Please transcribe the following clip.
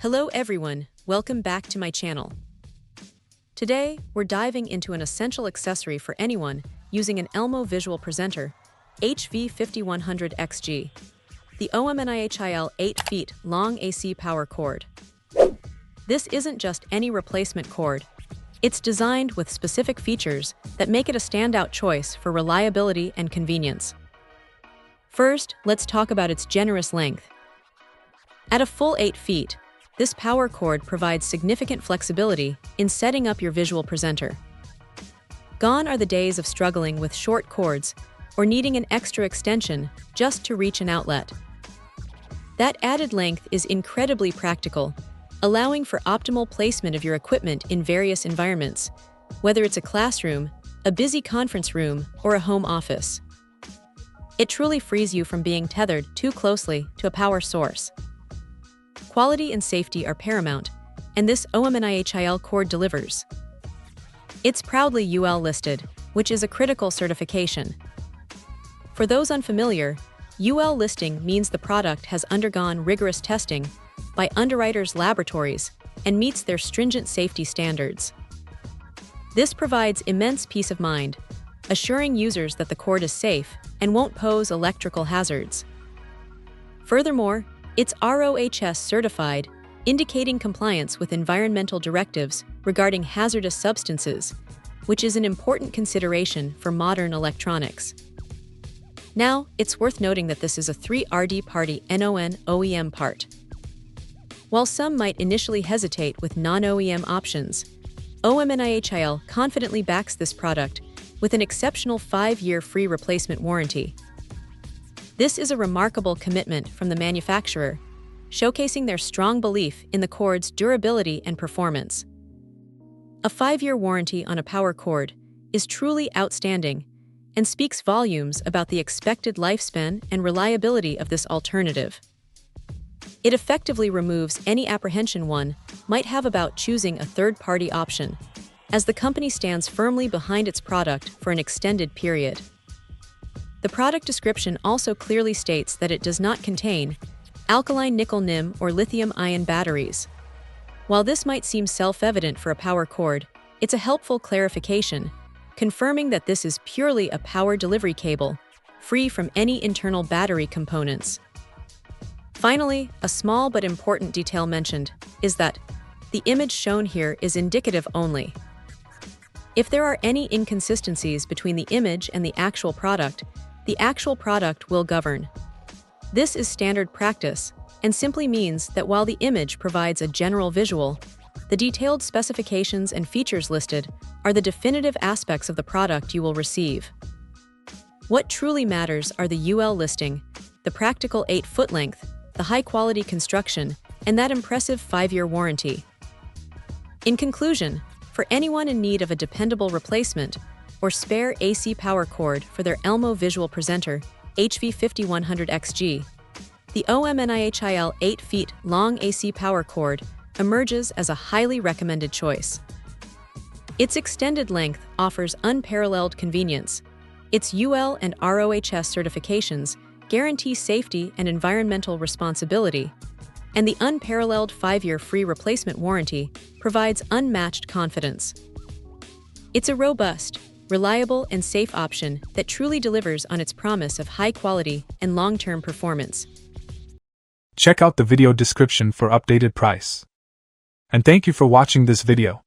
Hello everyone, welcome back to my channel. Today, we're diving into an essential accessory for anyone using an Elmo visual presenter, HV-5100XG, the OMNIHIL 8ft long AC power cord. This isn't just any replacement cord. It's designed with specific features that make it a standout choice for reliability and convenience. First, let's talk about its generous length. At a full 8 feet, this power cord provides significant flexibility in setting up your visual presenter. Gone are the days of struggling with short cords or needing an extra extension just to reach an outlet. That added length is incredibly practical, allowing for optimal placement of your equipment in various environments, whether it's a classroom, a busy conference room, or a home office. It truly frees you from being tethered too closely to a power source. Quality and safety are paramount, and this OMNIHIL cord delivers. It's proudly UL listed, which is a critical certification. For those unfamiliar, UL listing means the product has undergone rigorous testing by underwriters' laboratories and meets their stringent safety standards. This provides immense peace of mind, assuring users that the cord is safe and won't pose electrical hazards. Furthermore, it's RoHS certified, indicating compliance with environmental directives regarding hazardous substances, which is an important consideration for modern electronics. Now, it's worth noting that this is a 3RD Party NON OEM part. While some might initially hesitate with non-OEM options, OMNIHIL confidently backs this product with an exceptional 5-year free replacement warranty. This is a remarkable commitment from the manufacturer, showcasing their strong belief in the cord's durability and performance. A 5-year warranty on a power cord is truly outstanding and speaks volumes about the expected lifespan and reliability of this alternative. It effectively removes any apprehension one might have about choosing a third-party option, as the company stands firmly behind its product for an extended period. The product description also clearly states that it does not contain alkaline nickel-NIM or lithium-ion batteries. While this might seem self-evident for a power cord, it's a helpful clarification, confirming that this is purely a power delivery cable, free from any internal battery components. Finally, a small but important detail mentioned is that the image shown here is indicative only. If there are any inconsistencies between the image and the actual product will govern. This is standard practice and simply means that while the image provides a general visual, the detailed specifications and features listed are the definitive aspects of the product you will receive. What truly matters are the UL listing, the practical 8-foot length, the high-quality construction, and that impressive 5-year warranty. In conclusion, for anyone in need of a dependable replacement or spare AC power cord for their Elmo visual presenter, HV-5100XG, the OMNIHIL 8-feet long AC power cord emerges as a highly recommended choice. Its extended length offers unparalleled convenience. Its UL and RoHS certifications guarantee safety and environmental responsibility, and the unparalleled 5-year free replacement warranty provides unmatched confidence. It's a robust, reliable, and safe option that truly delivers on its promise of high quality and long-term performance. Check out the video description for updated price. And thank you for watching this video.